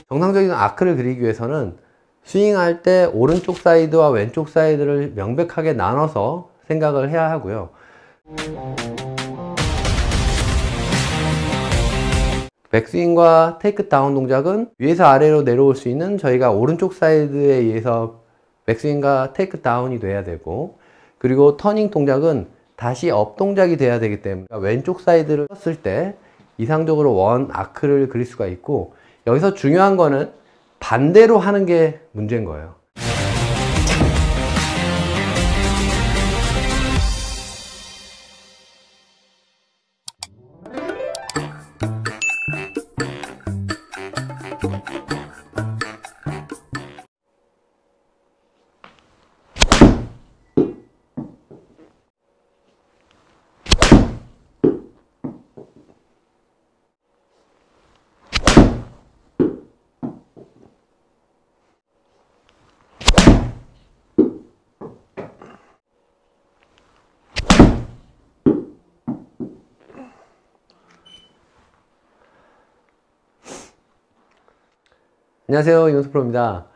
정상적인 아크를 그리기 위해서는 스윙할 때 오른쪽 사이드와 왼쪽 사이드를 명백하게 나눠서 생각을 해야 하고요. 백스윙과 테이크 다운 동작은 위에서 아래로 내려올 수 있는 저희가 오른쪽 사이드에 의해서 백스윙과 테이크 다운이 돼야 되고, 그리고 터닝 동작은 다시 업 동작이 돼야 되기 때문에 왼쪽 사이드를 쳤을 때 이상적으로 원 아크를 그릴 수가 있고, 여기서 중요한 거는 반대로 하는 게 문제인 거예요. 안녕하세요, 이명석 프로입니다.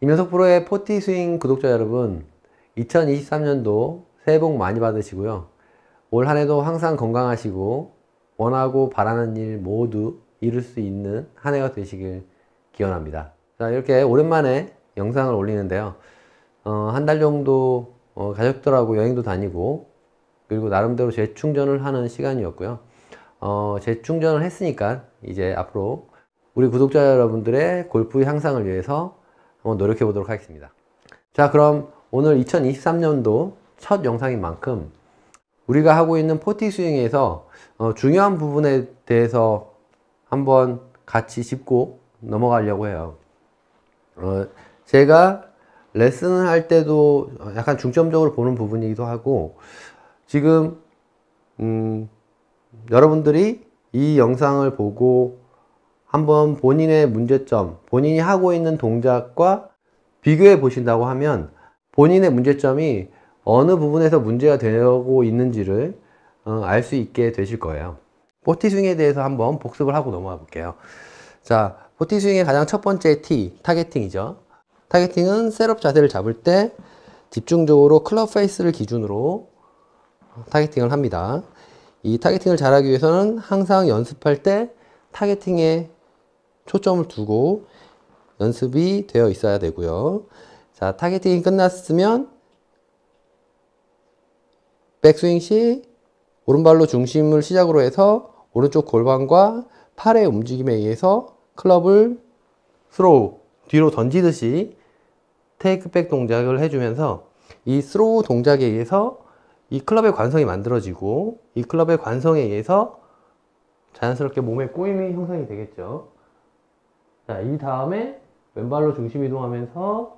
이명석 프로의 포티 스윙 구독자 여러분, 2023년도 새해 복 많이 받으시고요. 올 한 해도 항상 건강하시고 원하고 바라는 일 모두 이룰 수 있는 한 해가 되시길 기원합니다. 자, 이렇게 오랜만에 영상을 올리는데요. 한 달 정도 가족들하고 여행도 다니고, 그리고 나름대로 재충전을 하는 시간이었고요. 재충전을 했으니까 이제 앞으로 우리 구독자 여러분들의 골프 향상을 위해서 한번 노력해 보도록 하겠습니다. 자, 그럼 오늘 2023년도 첫 영상인 만큼 우리가 하고 있는 포티 스윙에서 중요한 부분에 대해서 한번 같이 짚고 넘어가려고 해요. 제가 레슨을 할 때도 약간 중점적으로 보는 부분이기도 하고, 지금 여러분들이 이 영상을 보고 한번 본인의 문제점, 본인이 하고 있는 동작과 비교해 보신다고 하면 본인의 문제점이 어느 부분에서 문제가 되고 있는지를 알 수 있게 되실 거예요. 포티 스윙에 대해서 한번 복습을 하고 넘어가 볼게요. 자, 포티 스윙의 가장 첫 번째 T, 타겟팅이죠. 타겟팅은 셋업 자세를 잡을 때 집중적으로 클럽 페이스를 기준으로 타겟팅을 합니다. 이 타겟팅을 잘하기 위해서는 항상 연습할 때 타겟팅에 초점을 두고 연습이 되어 있어야 되고요. 자, 타겟팅이 끝났으면 백스윙 시 오른발로 중심을 시작으로 해서 오른쪽 골반과 팔의 움직임에 의해서 클럽을 스로우, 뒤로 던지듯이 테이크백 동작을 해주면서 이 스로우 동작에 의해서 이 클럽의 관성이 만들어지고, 이 클럽의 관성에 의해서 자연스럽게 몸의 꼬임이 형성이 되겠죠. 자, 이 다음에 왼발로 중심 이동하면서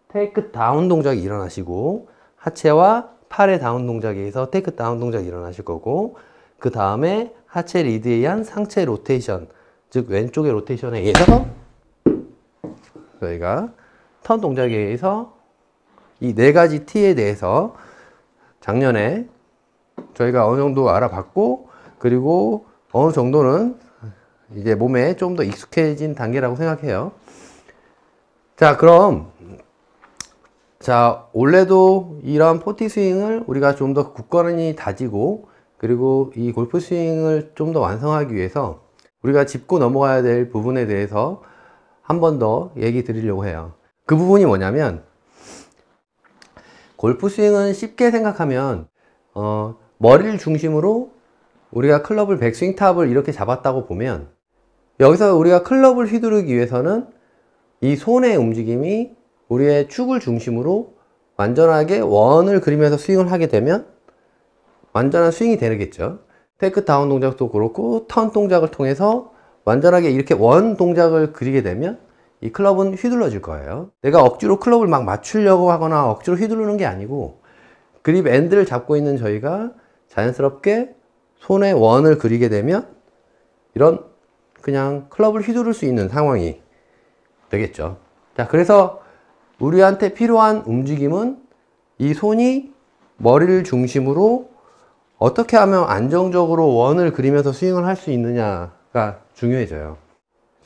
테이크 다운 동작이 일어나시고, 하체와 팔의 다운 동작에 의해서 테이크 다운 동작이 일어나실 거고, 그 다음에 하체 리드에 의한 상체 로테이션, 즉 왼쪽의 로테이션에 의해서 저희가 턴 동작에 의해서 이 네 가지 T에 대해서 작년에 저희가 어느 정도 알아봤고, 그리고 어느 정도는 이제 몸에 좀 더 익숙해진 단계라고 생각해요. 자, 그럼 올해도 이런 포티 스윙을 우리가 좀 더 굳건히 다지고, 그리고 이 골프 스윙을 좀 더 완성하기 위해서 우리가 짚고 넘어가야 될 부분에 대해서 한 번 더 얘기 드리려고 해요. 그 부분이 뭐냐면, 골프 스윙은 쉽게 생각하면 머리를 중심으로 우리가 클럽을 백스윙 탑을 이렇게 잡았다고 보면, 여기서 우리가 클럽을 휘두르기 위해서는 이 손의 움직임이 우리의 축을 중심으로 완전하게 원을 그리면서 스윙을 하게 되면 완전한 스윙이 되겠죠. 테이크 다운 동작도 그렇고 턴 동작을 통해서 완전하게 이렇게 원 동작을 그리게 되면 이 클럽은 휘둘러질 거예요. 내가 억지로 클럽을 막 맞추려고 하거나 억지로 휘두르는 게 아니고, 그립 엔드를 잡고 있는 저희가 자연스럽게 손에 원을 그리게 되면 이런 그냥 클럽을 휘두를 수 있는 상황이 되겠죠. 자, 그래서 우리한테 필요한 움직임은 이 손이 머리를 중심으로 어떻게 하면 안정적으로 원을 그리면서 스윙을 할 수 있느냐가 중요해져요.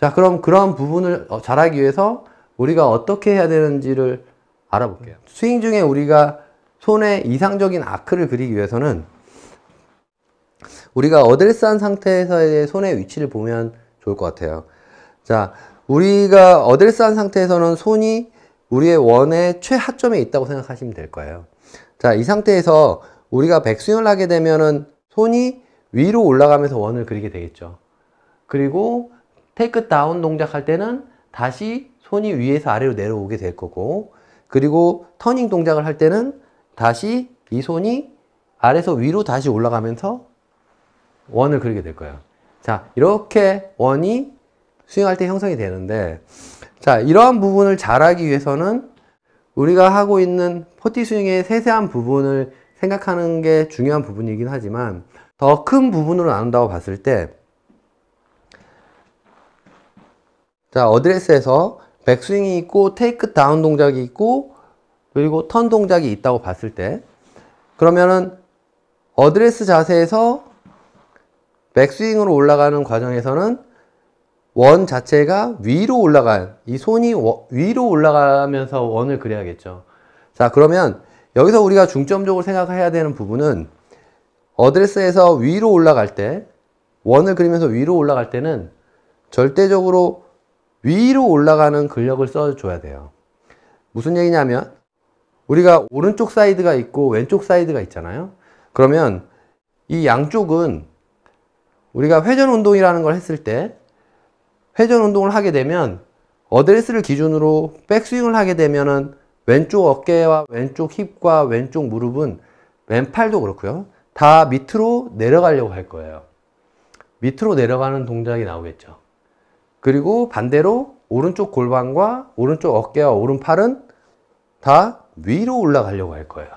자, 그럼 그런 부분을 잘하기 위해서 우리가 어떻게 해야 되는지를 알아볼게요. 스윙 중에 우리가 손에 이상적인 아크를 그리기 위해서는 우리가 어드레스한 상태에서의 손의 위치를 보면 좋을 것 같아요. 자, 우리가 어드레스한 상태에서는 손이 우리의 원의 최하점에 있다고 생각하시면 될 거예요. 자, 이 상태에서 우리가 백스윙을 하게 되면은 손이 위로 올라가면서 원을 그리게 되겠죠. 그리고 테이크 다운 동작할 때는 다시 손이 위에서 아래로 내려오게 될 거고, 그리고 터닝 동작을 할 때는 다시 이 손이 아래에서 위로 다시 올라가면서 원을 그리게 될 거예요. 자, 이렇게 원이 스윙할 때 형성이 되는데, 자, 이러한 부분을 잘하기 위해서는 우리가 하고 있는 퍼티 스윙의 세세한 부분을 생각하는 게 중요한 부분이긴 하지만, 더 큰 부분으로 나눈다고 봤을 때, 자, 어드레스에서 백스윙이 있고 테이크 다운 동작이 있고 그리고 턴 동작이 있다고 봤을 때, 그러면은 어드레스 자세에서 백스윙으로 올라가는 과정에서는 원 자체가 위로 올라간, 이 손이 위로 올라가면서 원을 그려야겠죠. 자, 그러면 여기서 우리가 중점적으로 생각해야 되는 부분은 어드레스에서 위로 올라갈 때, 원을 그리면서 위로 올라갈 때는 절대적으로 위로 올라가는 근력을 써줘야 돼요. 무슨 얘기냐면 우리가 오른쪽 사이드가 있고 왼쪽 사이드가 있잖아요. 그러면 이 양쪽은 우리가 회전 운동이라는 걸 했을 때, 회전 운동을 하게 되면 어드레스를 기준으로 백스윙을 하게 되면은 왼쪽 어깨와 왼쪽 힙과 왼쪽 무릎은, 왼팔도 그렇고요, 다 밑으로 내려가려고 할 거예요. 밑으로 내려가는 동작이 나오겠죠. 그리고 반대로 오른쪽 골반과 오른쪽 어깨와 오른팔은 다 위로 올라가려고 할 거예요.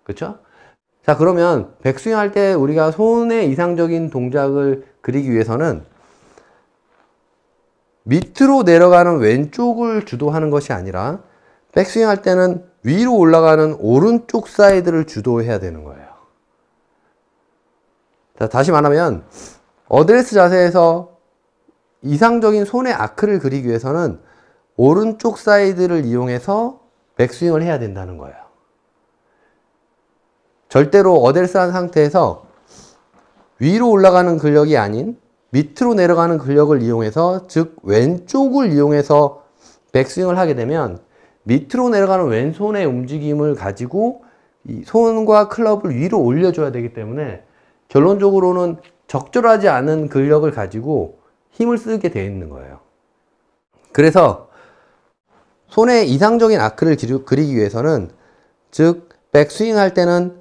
그렇죠? 자, 그러면 백스윙 할 때 우리가 손의 이상적인 동작을 그리기 위해서는 밑으로 내려가는 왼쪽을 주도하는 것이 아니라 백스윙 할 때는 위로 올라가는 오른쪽 사이드를 주도해야 되는 거예요. 자, 다시 말하면 어드레스 자세에서 이상적인 손의 아크를 그리기 위해서는 오른쪽 사이드를 이용해서 백스윙을 해야 된다는 거예요. 절대로 어드레스한 상태에서 위로 올라가는 근력이 아닌 밑으로 내려가는 근력을 이용해서, 즉 왼쪽을 이용해서 백스윙을 하게 되면 밑으로 내려가는 왼손의 움직임을 가지고 이 손과 클럽을 위로 올려줘야 되기 때문에 결론적으로는 적절하지 않은 근력을 가지고 힘을 쓰게 되어 있는 거예요. 그래서 손의 이상적인 아크를 그리기 위해서는, 즉 백스윙 할 때는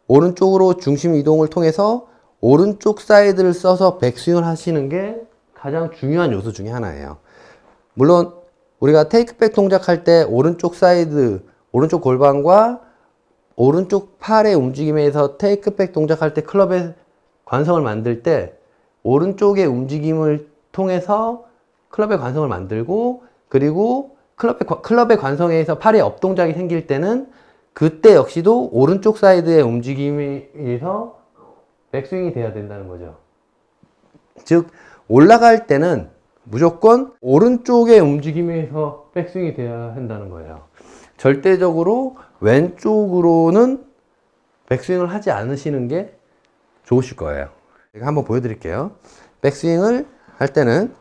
오른쪽으로 중심 이동을 통해서 오른쪽 사이드를 써서 백스윙을 하시는 게 가장 중요한 요소 중에 하나예요. 물론 우리가 테이크백 동작할 때 오른쪽 사이드, 오른쪽 골반과 오른쪽 팔의 움직임에 의해서 테이크백 동작할 때 클럽의 관성을 만들 때 오른쪽의 움직임을 통해서 클럽의 관성을 만들고, 그리고 클럽의 관성에 의해서 팔의 업 동작이 생길 때는 그때 역시도 오른쪽 사이드의 움직임에 의해서 백스윙이 돼야 된다는 거죠. 즉 올라갈 때는 무조건 오른쪽의 움직임에 의해서 백스윙이 돼야 한다는 거예요. 절대적으로 왼쪽으로는 백스윙을 하지 않으시는 게 좋으실 거예요. 제가 한번 보여드릴게요. 백스윙을 할 때는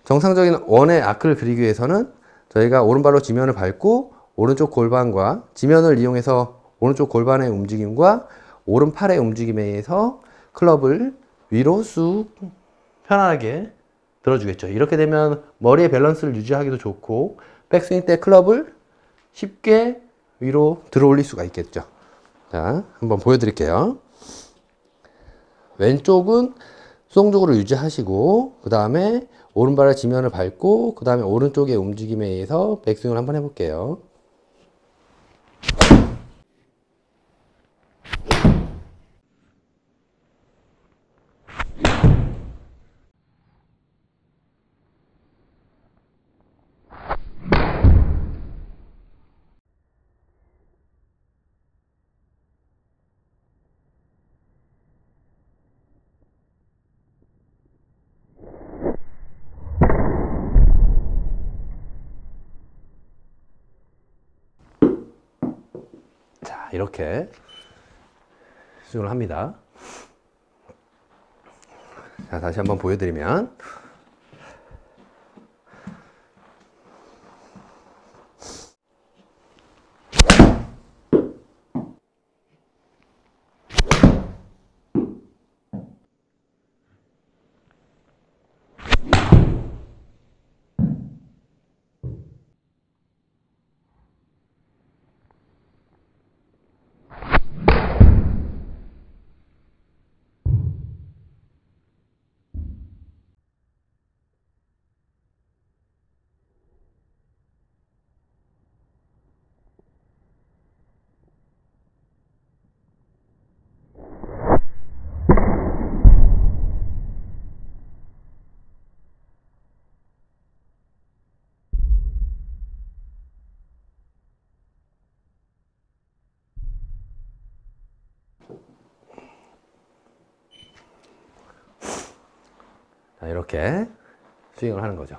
정상적인 원의 아크를 그리기 위해서는 저희가 오른발로 지면을 밟고 오른쪽 골반과 지면을 이용해서 오른쪽 골반의 움직임과 오른팔의 움직임에 의해서 클럽을 위로 쑥 편안하게 들어주겠죠. 이렇게 되면 머리의 밸런스를 유지하기도 좋고 백스윙 때 클럽을 쉽게 위로 들어 올릴 수가 있겠죠. 자, 한번 보여드릴게요. 왼쪽은 수동적으로 유지하시고 그 다음에 오른발의 지면을 밟고 그 다음에 오른쪽의 움직임에 의해서 백스윙을 한번 해볼게요. 이렇게 스윙을 합니다. 자, 다시 한번 보여드리면, 자, 이렇게 스윙을 하는 거죠.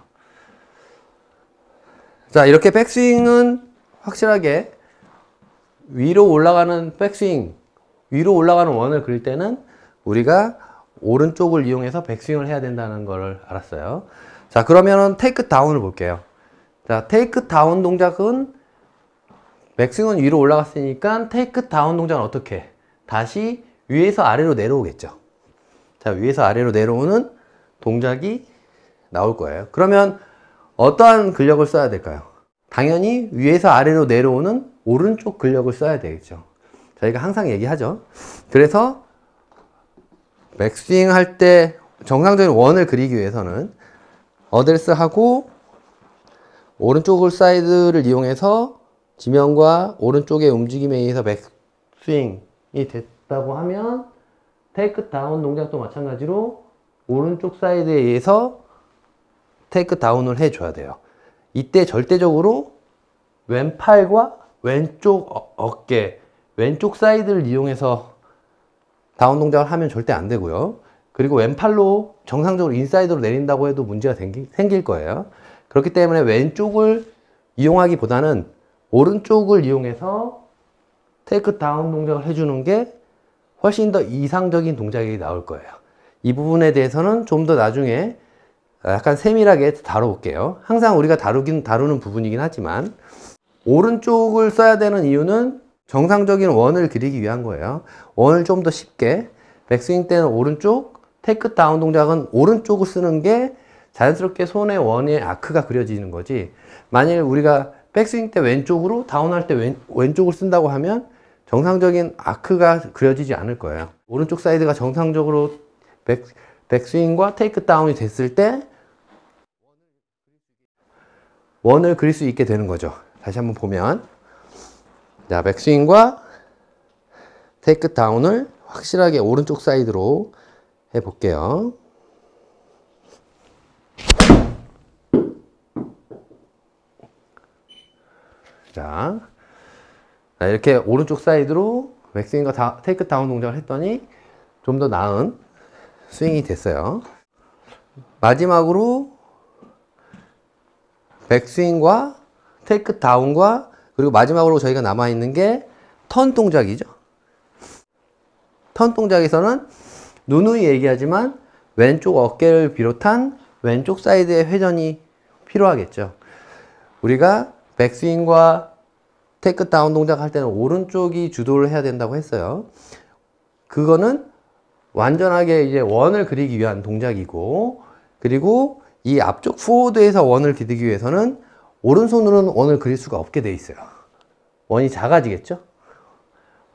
자, 이렇게 백스윙은 확실하게 위로 올라가는 백스윙, 위로 올라가는 원을 그릴 때는 우리가 오른쪽을 이용해서 백스윙을 해야 된다는 걸 알았어요. 자, 그러면은 테이크 다운을 볼게요. 자, 테이크 다운 동작은 백스윙은 위로 올라갔으니까 테이크 다운 동작은 어떻게? 다시 위에서 아래로 내려오겠죠. 자, 위에서 아래로 내려오는 동작이 나올 거예요. 그러면 어떠한 근력을 써야 될까요? 당연히 위에서 아래로 내려오는 오른쪽 근력을 써야 되겠죠. 저희가 항상 얘기하죠. 그래서 백스윙 할 때 정상적인 원을 그리기 위해서는 어드레스하고 오른쪽 사이드를 이용해서 지면과 오른쪽의 움직임에 의해서 백스윙이 됐다고 하면 테이크 다운 동작도 마찬가지로 오른쪽 사이드에 의해서 테이크 다운을 해줘야 돼요. 이때 절대적으로 왼팔과 왼쪽 어깨, 왼쪽 사이드를 이용해서 다운 동작을 하면 절대 안 되고요. 그리고 왼팔로 정상적으로 인사이드로 내린다고 해도 문제가 생길 거예요. 그렇기 때문에 왼쪽을 이용하기보다는 오른쪽을 이용해서 테이크 다운 동작을 해주는 게 훨씬 더 이상적인 동작이 나올 거예요. 이 부분에 대해서는 좀 더 나중에 약간 세밀하게 다뤄볼게요. 항상 우리가 다루는 부분이긴 하지만 오른쪽을 써야 되는 이유는 정상적인 원을 그리기 위한 거예요. 원을 좀 더 쉽게 백스윙 때는 오른쪽, 테이크 다운 동작은 오른쪽을 쓰는 게 자연스럽게 손의 원의 아크가 그려지는 거지. 만일 우리가 백스윙 때 왼쪽으로 다운할 때 왼쪽을 쓴다고 하면 정상적인 아크가 그려지지 않을 거예요. 오른쪽 사이드가 정상적으로 백스윙과 테이크 다운이 됐을 때 원을 그릴 수 있게 되는 거죠. 다시 한번 보면, 자, 백스윙과 테이크 다운을 확실하게 오른쪽 사이드로 해볼게요. 자, 이렇게 오른쪽 사이드로 백스윙과 테이크 다운 동작을 했더니 좀 더 나은 스윙이 됐어요. 마지막으로 백스윙과 테이크 다운과 그리고 마지막으로 저희가 남아있는 게 턴 동작이죠. 턴 동작에서는 누누이 얘기하지만 왼쪽 어깨를 비롯한 왼쪽 사이드의 회전이 필요하겠죠. 우리가 백스윙과 테이크 다운 동작 할 때는 오른쪽이 주도를 해야 된다고 했어요. 그거는 완전하게 이제 원을 그리기 위한 동작이고, 그리고 이 앞쪽 포워드에서 원을 그리기 위해서는 오른손으로는 원을 그릴 수가 없게 돼 있어요. 원이 작아지겠죠?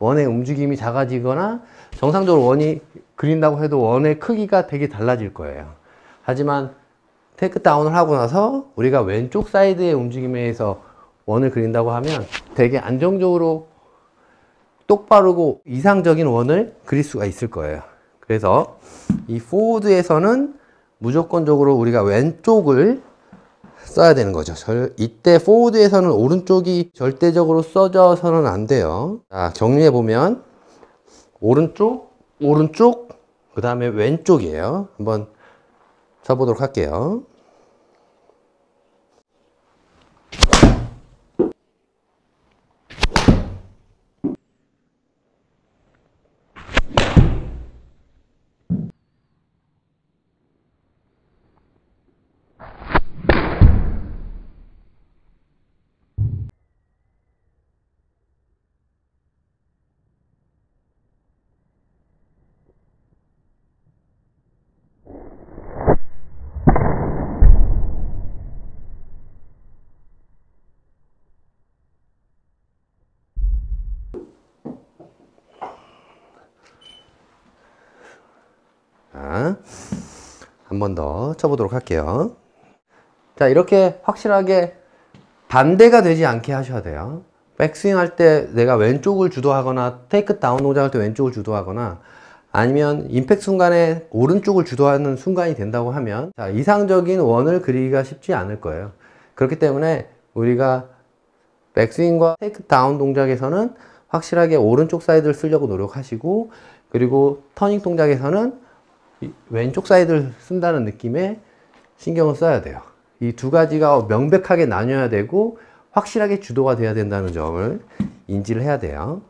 원의 움직임이 작아지거나 정상적으로 원이 그린다고 해도 원의 크기가 되게 달라질 거예요. 하지만 테이크 다운을 하고 나서 우리가 왼쪽 사이드의 움직임에 의해서 원을 그린다고 하면 되게 안정적으로 똑바르고 이상적인 원을 그릴 수가 있을 거예요. 그래서 이 포워드에서는 무조건적으로 우리가 왼쪽을 써야 되는 거죠. 이때 포워드에서는 오른쪽이 절대적으로 써져서는 안 돼요. 자, 정리해 보면 오른쪽, 오른쪽, 그 다음에 왼쪽이에요. 한번 쳐보도록 할게요. 자, 한 번 더 쳐보도록 할게요. 자, 이렇게 확실하게 반대가 되지 않게 하셔야 돼요. 백스윙 할 때 내가 왼쪽을 주도하거나 테이크 다운 동작할 때 왼쪽을 주도하거나 아니면 임팩트 순간에 오른쪽을 주도하는 순간이 된다고 하면 자, 이상적인 원을 그리기가 쉽지 않을 거예요. 그렇기 때문에 우리가 백스윙과 테이크 다운 동작에서는 확실하게 오른쪽 사이드를 쓰려고 노력하시고, 그리고 터닝 동작에서는 왼쪽 사이드를 쓴다는 느낌에 신경을 써야 돼요. 이 두 가지가 명백하게 나뉘어야 되고 확실하게 주도가 돼야 된다는 점을 인지를 해야 돼요.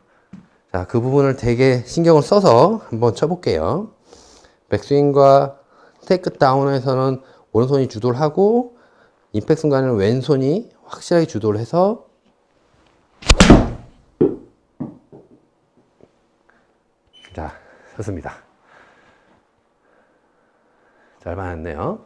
자, 그 부분을 되게 신경을 써서 한번 쳐볼게요. 백스윙과 테이크 다운에서는 오른손이 주도를 하고, 임팩트 순간에는 왼손이 확실하게 주도를 해서 자, 좋습니다. 잘 맞았네요.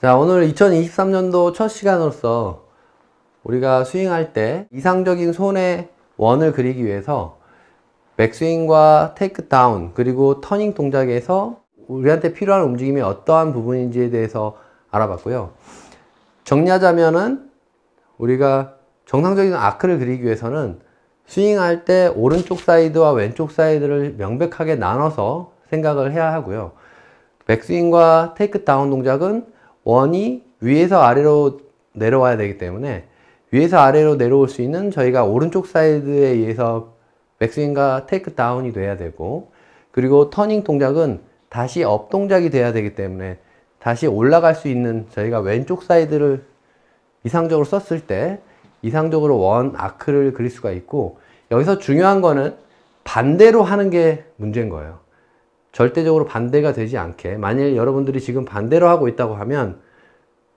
자, 오늘 2023년도 첫 시간으로서 우리가 스윙할 때 이상적인 손의 원을 그리기 위해서 백스윙과 테이크 다운 그리고 터닝 동작에서 우리한테 필요한 움직임이 어떠한 부분인지에 대해서 알아봤고요. 정리하자면은 우리가 정상적인 아크를 그리기 위해서는 스윙할 때 오른쪽 사이드와 왼쪽 사이드를 명백하게 나눠서 생각을 해야 하고요. 백스윙과 테이크 다운 동작은 원이 위에서 아래로 내려와야 되기 때문에 위에서 아래로 내려올 수 있는 저희가 오른쪽 사이드에 의해서 백스윙과 테이크 다운이 돼야 되고, 그리고 터닝 동작은 다시 업 동작이 돼야 되기 때문에 다시 올라갈 수 있는 저희가 왼쪽 사이드를 이상적으로 썼을 때 이상적으로 원 아크를 그릴 수가 있고, 여기서 중요한 거는 반대로 하는 게 문제인 거예요. 절대적으로 반대가 되지 않게, 만일 여러분들이 지금 반대로 하고 있다고 하면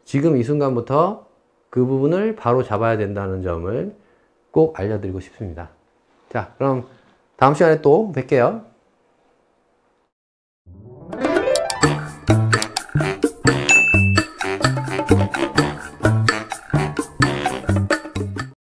지금 이 순간부터 그 부분을 바로 잡아야 된다는 점을 꼭 알려드리고 싶습니다. 자, 그럼 다음 시간에 또 뵐게요.